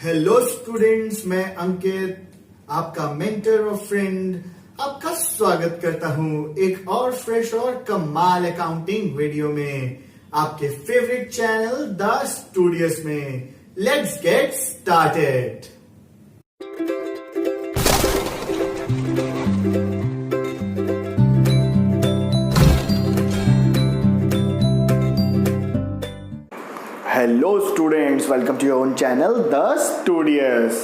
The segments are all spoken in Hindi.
हेलो स्टूडेंट्स, मैं अंकित आपका मेंटर और फ्रेंड आपका स्वागत करता हूं एक और फ्रेश और कमाल अकाउंटिंग वीडियो में आपके फेवरेट चैनल द स्टूडियोज में। Let's get started. Hello students, welcome to your own channel the studios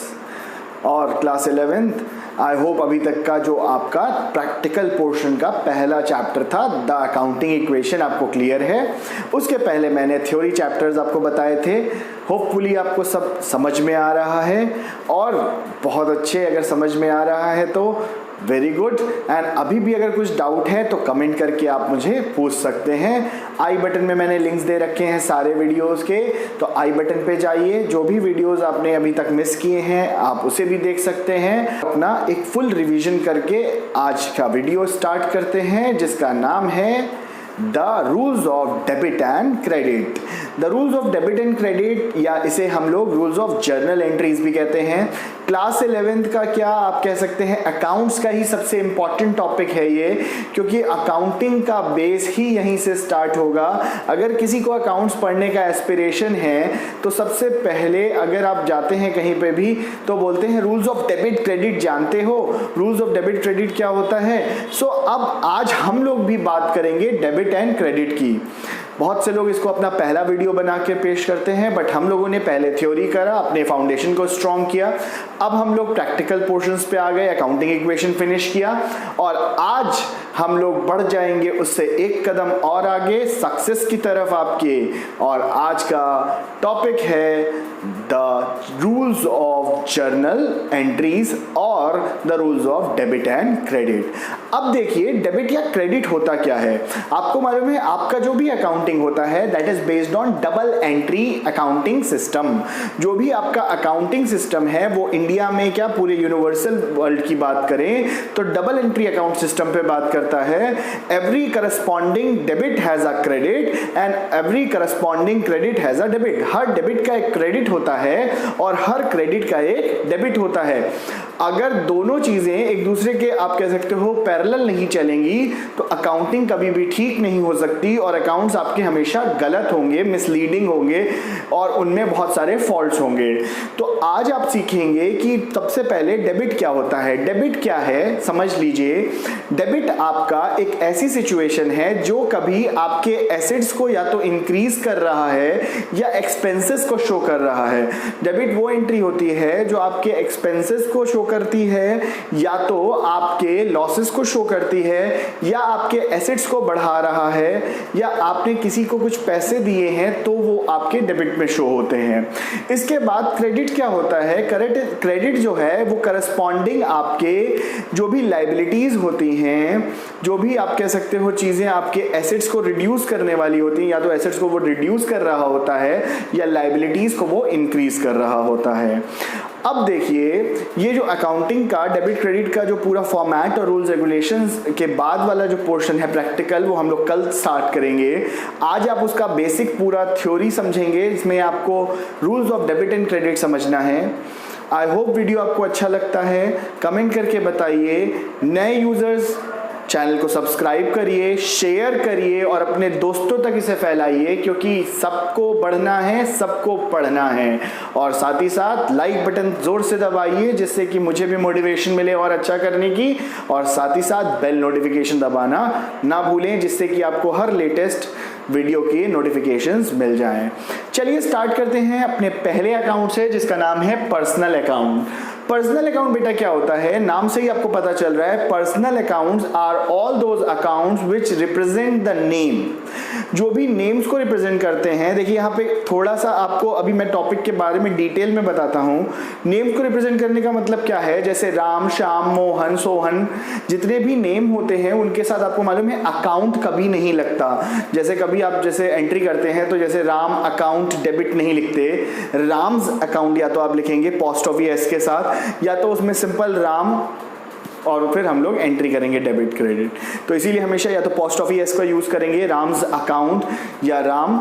और क्लास 11th। आई होप अभी तक का जो आपका प्रैक्टिकल पोर्शन का पहला चैप्टर था द अकाउंटिंग इक्वेशन आपको क्लियर है। उसके पहले मैंने थ्योरी चैप्टर्स आपको बताए थे। होपफुली आपको सब समझ में आ रहा है और बहुत अच्छे, अगर समझ में आ रहा है तो वेरी गुड। एंड अभी भी अगर कुछ डाउट है तो कमेंट करके आप मुझे पूछ सकते हैं। आई बटन में मैंने लिंक्स दे रखे हैं सारे वीडियोस के, तो आई बटन पे जाइए। जो भी वीडियोस आपने अभी तक मिस किए हैं आप उसे भी देख सकते हैं। अपना एक फुल रिवीजन करके आज का वीडियो स्टार्ट करते हैं, जिसका नाम है the rules of debit and credit. The rules of debit and credit, या इसे हम लोग रूल्स ऑफ जर्नल एंट्रीज भी कहते हैं। क्लास 11th का क्या आप कह सकते हैं, अकाउंट्स का ही सबसे इंपॉर्टेंट टॉपिक है ये, क्योंकि अकाउंटिंग का बेस ही यहीं से स्टार्ट होगा। अगर किसी को अकाउंट्स पढ़ने का एस्पिरेशन है तो सबसे पहले अगर आप जाते हैं कहीं पे भी तो बोलते हैं रूल्स ऑफ डेबिट क्रेडिट जानते हो, रूल्स ऑफ डेबिट क्रेडिट क्या होता है। सो अब आज हम लोग भी बात करेंगे डेबिट एंड क्रेडिट की। बहुत से लोग इसको अपना पहला वीडियो बना के पेश करते हैं, बट हम लोगों ने पहले थ्योरी करा, अपने फाउंडेशन को स्ट्रॉन्ग किया। अब हम लोग प्रैक्टिकल पोर्शंस पे आ गए, अकाउंटिंग इक्वेशन फिनिश किया और आज हम लोग बढ़ जाएंगे उससे एक कदम और आगे सक्सेस की तरफ आपके। और आज का टॉपिक है the rules of journal entries और the rules of debit and credit. अब देखिए, डेबिट या क्रेडिट होता क्या है। आपको मालूम है, आपका जो भी अकाउंटिंग होता है that is based on double entry accounting system. जो भी आपका अकाउंटिंग सिस्टम है वो इंडिया में क्या पूरे यूनिवर्सल वर्ल्ड की बात करें तो डबल एंट्री अकाउंट सिस्टम पे बात करता है। Every corresponding debit has a credit and every corresponding credit has a debit. Her debit का एक क्रेडिट होता है और हर क्रेडिट का एक डेबिट होता है। अगर दोनों चीजें एक दूसरे के आप कह सकते हो पैरेलल नहीं चलेंगी तो अकाउंटिंग कभी भी ठीक नहीं हो सकती और अकाउंट्स आपके हमेशा गलत होंगे, मिसलीडिंग होंगे और उनमें बहुत सारे फॉल्ट्स होंगे। तो आज आप सीखेंगे कि सबसे पहले डेबिट क्या होता है। डेबिट क्या है समझ लीजिए। डेबिट आपका एक ऐसी सिचुएशन है जो कभी आपके एसेट्स को या तो इंक्रीज कर रहा है या एक्सपेंसेस को शो कर रहा है। डेबिट वो एंट्री होती है जो आपके एक्सपेंसेस को शो करती है, या तो आपके लॉसेस को शो करती है, या आपके एसेट्स को बढ़ा रहा है, या आपने किसी को कुछ पैसे दिए हैं तो वो आपके डेबिट में शो होते हैं। इसके बाद क्रेडिट क्या होता है। क्रेडिट जो है वो करस्पॉन्डिंग आपके जो भी लाइबिलिटीज होती हैं, जो भी आप कह सकते हो चीजें आपके एसेट्स को रिड्यूस करने वाली होती हैं, या तो एसेट्स को वो रिड्यूस कर रहा होता है या लाइबिलिटीज को वो इंक्रीज कर रहा होता है। अब देखिए, ये जो अकाउंटिंग का डेबिट क्रेडिट का जो पूरा फॉर्मेट और रूल्स रेगुलेशंस के बाद वाला जो पोर्शन है प्रैक्टिकल, वो हम लोग कल स्टार्ट करेंगे। आज आप उसका बेसिक पूरा थ्योरी समझेंगे, इसमें आपको rules of debit and credit समझना है। आई होप वीडियो आपको अच्छा लगता है, कमेंट करके बताइए। नए यूजर्स चैनल को सब्सक्राइब करिए, शेयर करिए और अपने दोस्तों तक इसे फैलाइए, क्योंकि सबको बढ़ना है, सबको पढ़ना है। और साथ ही साथ लाइक बटन जोर से दबाइए जिससे कि मुझे भी मोटिवेशन मिले और अच्छा करने की। और साथ ही साथ बेल नोटिफिकेशन दबाना ना भूलें, जिससे कि आपको हर लेटेस्ट वीडियो की नोटिफिकेशंस मिल जाएं। चलिए स्टार्ट करते हैं अपने पहले अकाउंट से, जिसका नाम है पर्सनल अकाउंट। पर्सनल अकाउंट बेटा क्या होता है, नाम से ही आपको पता चल रहा है। Personal accounts are all those accounts which represent the name. जो भी नेम्स को रिप्रेजेंट करते हैं, देखिए यहाँ पे थोड़ा सा आपको अभी मैं टॉपिक के बारे में डिटेल में बताता हूँ। नेम्स को रिप्रेजेंट करने का मतलब क्या है, जैसे राम, श्याम, मोहन, सोहन, जितने भी नेम होते हैं उनके साथ आपको मालूम है अकाउंट कभी नहीं लगता। जैसे कभी आप जैसे एंट्री करते हैं तो जैसे राम अकाउंट डेबिट नहीं लिखते, राम्स अकाउंट या तो आप लिखेंगे पोस्ट ऑफिस एस के साथ, या तो उसमें सिंपल राम और फिर हम लोग एंट्री करेंगे डेबिट क्रेडिट। तो इसीलिए हमेशा या तो पोस्ट ऑफिस एस का यूज करेंगे, राम्स अकाउंट या राम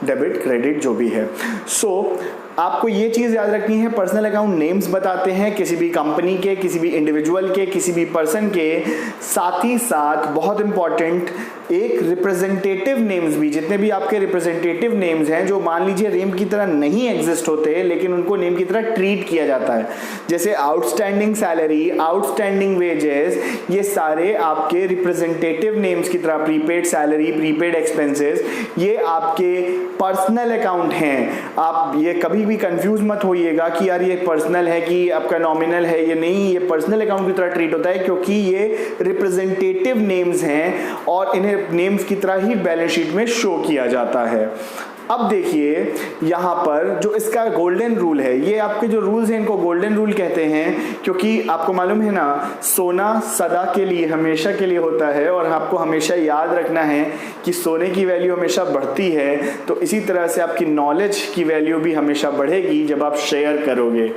डेबिट क्रेडिट जो भी है। सो आपको ये चीज़ याद रखनी है, पर्सनल अकाउंट नेम्स बताते हैं किसी भी कंपनी के, किसी भी इंडिविजुअल के, किसी भी पर्सन के, साथ ही साथ बहुत इंपॉर्टेंट एक रिप्रेजेंटेटिव नेम्स भी, जितने भी आपके रिप्रेजेंटेटिव नेम्स हैं जो मान लीजिए नेम की तरह नहीं एग्जिस्ट होते लेकिन उनको नेम की तरह ट्रीट किया जाता है, जैसे आउटस्टैंडिंग सैलरी, आउटस्टैंडिंग वेजेस, ये सारे आपके रिप्रेजेंटेटिव नेम्स की तरह, प्रीपेड सैलरी, प्रीपेड एक्सपेंसेस, ये आपके पर्सनल अकाउंट हैं। आप ये कभी भी कंफ्यूज मत होइएगा कि यार ये पर्सनल है कि आपका नॉमिनल है, ये नहीं, ये पर्सनल अकाउंट की तरह ट्रीट होता है क्योंकि ये रिप्रेजेंटेटिव नेम्स हैं और इन्हें नेम्स की तरह ही बैलेंस शीट में शो किया जाता है। अब देखिए यहाँ पर जो इसका गोल्डन रूल है, ये आपके जो रूल्स हैं इनको गोल्डन रूल कहते हैं क्योंकि आपको मालूम है ना, सोना सदा के लिए, हमेशा के लिए होता है और आपको हमेशा याद रखना है कि सोने की वैल्यू हमेशा बढ़ती है, तो इसी तरह से आपकी नॉलेज की वैल्यू भी हमेशा बढ़ेगी जब आप शेयर करोगे।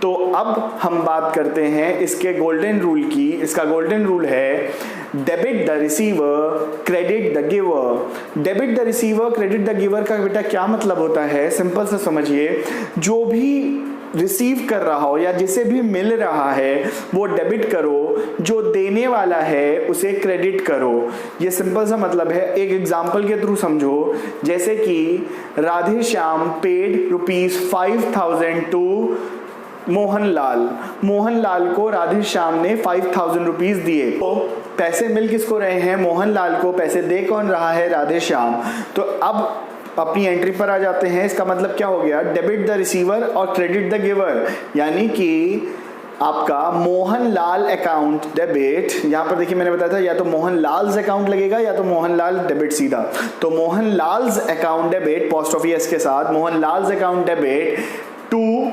तो अब हम बात करते हैं इसके गोल्डन रूल की। इसका गोल्डन रूल है debit the receiver, credit the giver. Debit the receiver, credit the giver का बेटा क्या मतलब होता है, सिंपल से समझिए, जो भी रिसीव कर रहा हो या जिसे भी मिल रहा है वो डेबिट करो, जो देने वाला है उसे क्रेडिट करो। ये सिंपल सा मतलब है, एक एग्जांपल के थ्रू समझो, जैसे कि राधे श्याम पेड ₹5,000 टू मोहनलाल। मोहनलाल को राधे श्याम ने 5,000 रुपीज दिए, तो पैसे मिल किसको रहे हैं, मोहनलाल को। पैसे दे कौन रहा है, राधे श्याम। तो अब अपनी एंट्री पर आ जाते हैं। इसका मतलब क्या हो गया, डेबिट द रिसीवर और क्रेडिट द गिवर, यानी कि आपका मोहनलाल अकाउंट डेबिट, यहाँ पर देखिए मैंने बताया था या तो मोहनलाल्स अकाउंट लगेगा या तो मोहनलाल डेबिट सीधा, तो Mohanlal's account debit post of S के साथ, Mohanlal's account debit to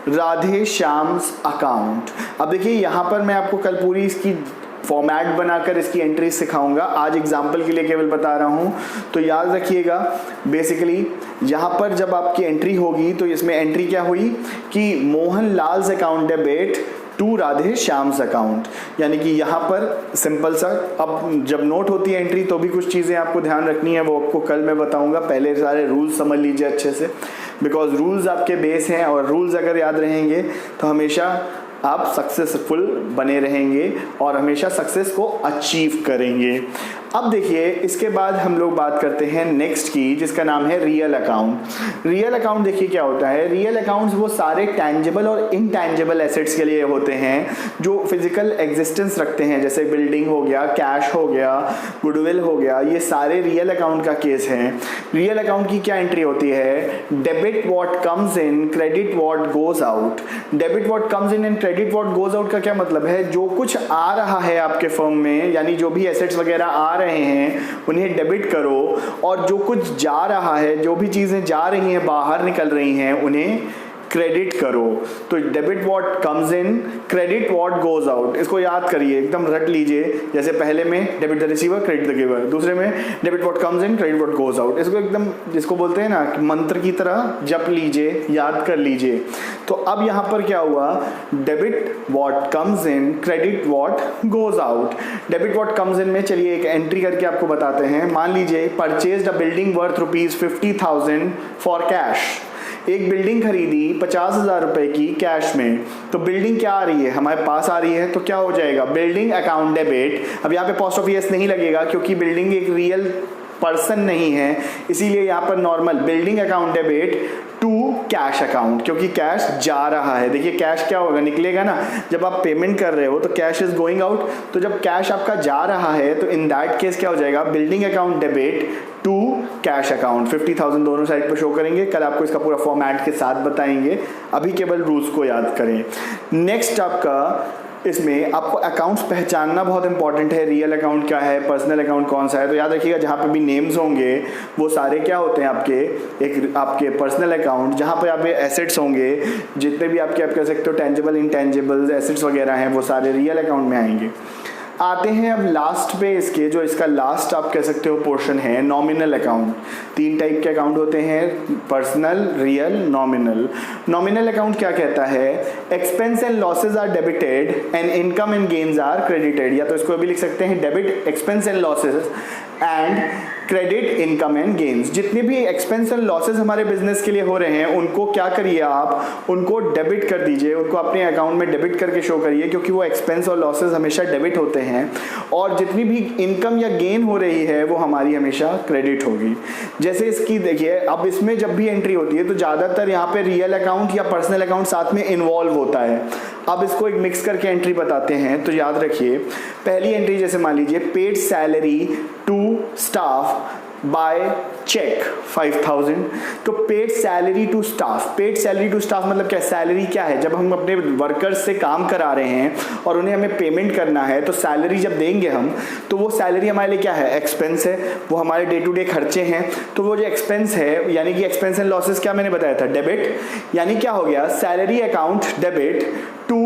Radhe Shyam's account. अब देखिए यहाँ पर मैं आपको कल पूरी इसकी फॉर्मेट बनाकर इसकी एंट्री सिखाऊंगा, आज एग्जांपल के लिए केवल बता रहा हूँ। तो याद रखिएगा, बेसिकली यहाँ पर जब आपकी एंट्री होगी तो इसमें एंट्री क्या हुई कि Mohanlal's account debit to Radhe Shyam's account, यानी कि यहाँ पर सिंपल सा, अब जब नोट होती है एंट्री तो भी कुछ चीज़ें आपको ध्यान रखनी है, वो आपको कल मैं बताऊंगा। पहले सारे रूल्स समझ लीजिए अच्छे से, बिकॉज रूल्स आपके बेस हैं और रूल्स अगर याद रहेंगे तो हमेशा आप सक्सेसफुल बने रहेंगे और हमेशा सक्सेस को अचीव करेंगे। अब देखिए इसके बाद हम लोग बात करते हैं नेक्स्ट की, जिसका नाम है रियल अकाउंट। रियल अकाउंट देखिए क्या होता है, रियल अकाउंट्स वो सारे टैंजिबल और इनटैंजिबल एसेट्स के लिए होते हैं जो फिजिकल एग्जिस्टेंस रखते हैं, जैसे बिल्डिंग हो गया, कैश हो गया, गुडविल हो गया, ये सारे रियल अकाउंट का केस है। रियल अकाउंट की क्या एंट्री होती है, debit what comes in, credit what goes out. Debit what comes in and credit what goes out का क्या मतलब है, जो कुछ आ रहा है आपके फर्म में, यानी जो भी एसेट्स वगैरह आ रहे हैं उन्हें डेबिट करो, और जो कुछ जा रहा है, जो भी चीजें जा रही हैं बाहर निकल रही हैं, उन्हें क्रेडिट करो। तो debit what comes in, credit what goes out, इसको याद करिए, एकदम रट लीजिए। जैसे पहले में debit the receiver, credit the giver, दूसरे में debit what comes in, credit what goes out. इसको एकदम, जिसको बोलते हैं ना मंत्र की तरह जप लीजिए, याद कर लीजिए। तो अब यहाँ पर क्या हुआ, debit what comes in, credit what goes out. Debit what comes इन में चलिए एक एंट्री करके आपको बताते हैं। मान लीजिए purchase a building worth ₹50,000 for cash. एक बिल्डिंग खरीदी 50,000 रुपए की कैश में, तो बिल्डिंग क्या आ रही है, हमारे पास आ रही है, तो क्या हो जाएगा, बिल्डिंग अकाउंट डेबिट। अब यहाँ पे पोस्ट ऑफ एस नहीं लगेगा क्योंकि बिल्डिंग एक रियल पर्सन नहीं है, इसीलिए यहाँ पर normal building account debit to cash account, क्योंकि कैश जा रहा है। देखिए कैश क्या होगा, निकलेगा ना, जब आप पेमेंट कर रहे हो तो कैश इज गोइंग आउट, तो जब कैश आपका जा रहा है तो इन दैट केस क्या हो जाएगा, building account debit to cash account. 50,000 दोनों साइड पर शो करेंगे, कल आपको इसका पूरा फॉर्मेट के साथ बताएंगे, अभी केवल रूल्स को याद करें। नेक्स्ट आपका, इसमें आपको अकाउंट्स पहचानना बहुत इंपॉर्टेंट है, रियल अकाउंट क्या है, पर्सनल अकाउंट कौन सा है। तो याद रखिएगा जहाँ पे भी नेम्स होंगे वो सारे क्या होते हैं आपके, एक आपके पर्सनल अकाउंट, जहाँ पे आप एसेट्स होंगे, जितने भी आपके आप कह सकते हो टेंजिबल इनटेंजिबल एसेट्स वगैरह हैं, वो सारे रियल अकाउंट में आएंगे। आते हैं अब लास्ट पे इसके, जो इसका लास्ट आप कह सकते हो पोर्शन है, नॉमिनल अकाउंट। 3 टाइप के अकाउंट होते हैं, personal, real, nominal. Nominal account क्या कहता है, expense and losses are debited and income and gains are credited, या तो इसको भी लिख सकते हैं debit expense and losses and credit income and gains. जितने भी एक्सपेंस एंड लॉसेज हमारे बिजनेस के लिए हो रहे हैं उनको क्या करिए आप, उनको डेबिट कर दीजिए, उनको अपने अकाउंट में डेबिट करके शो करिए, क्योंकि वो एक्सपेंस और लॉसेज हमेशा डेबिट होते हैं और जितनी भी इनकम या गेन हो रही है वो हमारी हमेशा क्रेडिट होगी। जैसे इसकी देखिए, अब इसमें जब भी एंट्री होती है तो ज़्यादातर यहाँ पे रियल अकाउंट या पर्सनल अकाउंट साथ में इन्वॉल्व होता है। अब इसको एक मिक्स करके एंट्री बताते हैं। तो याद रखिए, पहली एंट्री जैसे मान लीजिए paid salary to staff by cheque 5000। तो paid salary to staff, paid salary to staff मतलब क्या? सैलरी क्या है? जब हम अपने वर्कर्स से काम करा रहे हैं और उन्हें हमें पेमेंट करना है, तो सैलरी जब देंगे हम, तो वो सैलरी हमारे लिए क्या है? एक्सपेंस है, वो हमारे डे टू डे खर्चे हैं। तो वो जो एक्सपेंस है, यानी कि एक्सपेंस एंड लॉसेस क्या मैंने बताया था? डेबिट। यानी क्या हो गया? Salary account debit to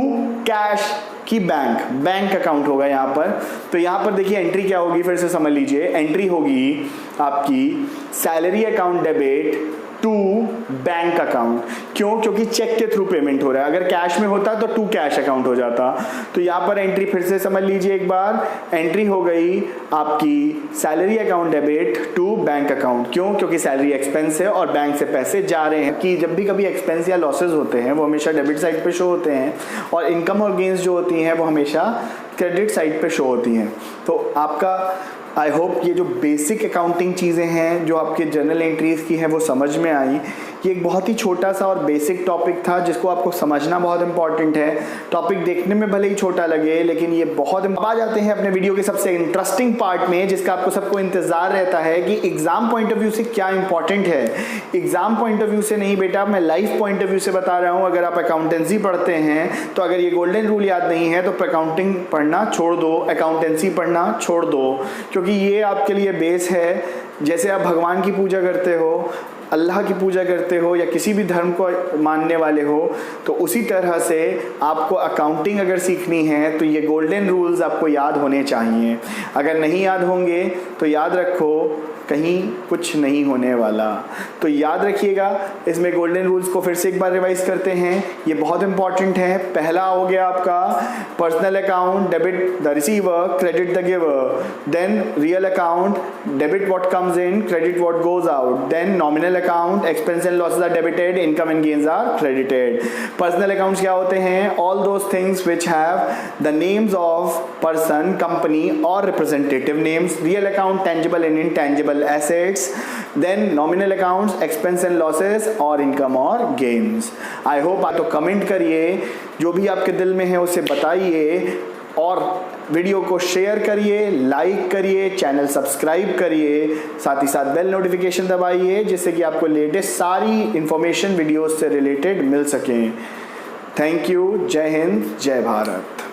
cash की बैंक अकाउंट होगा यहाँ पर। तो यहाँ पर देखिए एंट्री क्या होगी, फिर से समझ लीजिए। एंट्री होगी आपकी salary account debit to bank account. क्यों? क्योंकि चेक के थ्रू पेमेंट हो रहा है। अगर कैश में होता तो टू कैश अकाउंट हो जाता। तो यहाँ पर एंट्री फिर से समझ लीजिए एक बार, एंट्री हो गई आपकी salary account debit to bank account. क्यों? क्योंकि सैलरी एक्सपेंस है और बैंक से पैसे जा रहे हैं। कि जब भी कभी एक्सपेंस या लॉसेज होते हैं वो हमेशा डेबिट साइड पे शो होते हैं और इनकम और गेन्स जो होती हैं वो हमेशा क्रेडिट साइड पे शो होती हैं। तो आपका आई होप ये जो बेसिक अकाउंटिंग चीज़ें हैं जो आपके जर्नल एंट्रीज की हैं वो समझ में आई। ये एक बहुत ही छोटा सा और बेसिक टॉपिक था जिसको आपको समझना बहुत इंपॉर्टेंट है। टॉपिक देखने में भले ही छोटा लगे लेकिन ये बहुत आ जाते हैं अपने वीडियो के सबसे इंटरेस्टिंग पार्ट में, जिसका आपको सबको इंतजार रहता है कि एग्जाम पॉइंट ऑफ व्यू से क्या इंपॉर्टेंट है। एग्जाम पॉइंट ऑफ व्यू से नहीं बेटा, मैं लाइफ पॉइंट ऑफ व्यू से बता रहा हूँ। अगर आप अकाउंटेंसी पढ़ते हैं तो अगर ये गोल्डन रूल याद नहीं है तो अकाउंटिंग पढ़ना छोड़ दो, अकाउंटेंसी पढ़ना छोड़ दो, क्योंकि ये आपके लिए बेस है। जैसे आप भगवान की पूजा करते हो, अल्लाह की पूजा करते हो या किसी भी धर्म को मानने वाले हो, तो उसी तरह से आपको अकाउंटिंग अगर सीखनी है तो ये गोल्डन रूल्स आपको याद होने चाहिए। अगर नहीं याद होंगे तो याद रखो कहीं कुछ नहीं होने वाला। तो याद रखिएगा, इसमें गोल्डन रूल्स को फिर से एक बार रिवाइज करते हैं, ये बहुत इंपॉर्टेंट है। पहला हो गया आपका personal account debit the receiver, credit the giver. Then real account debit what comes in, credit what goes out. Then nominal account expense and losses are debited, income and gains are credited. Personal accounts क्या होते हैं? All those things which have the names of person, company और representative names. Real account tangible and intangible assets, then nominal accounts expense and losses और income और gains। I hope आप तो कमेंट करिए, जो भी आपके दिल में है उसे बताइए और वीडियो को शेयर करिए, लाइक करिए, चैनल सब्सक्राइब करिए, साथ ही साथ बेल नोटिफिकेशन दबाइए जिससे कि आपको लेटेस्ट सारी इंफॉर्मेशन वीडियोस से रिलेटेड मिल सकें। Thank you. जय हिंद, जय भारत।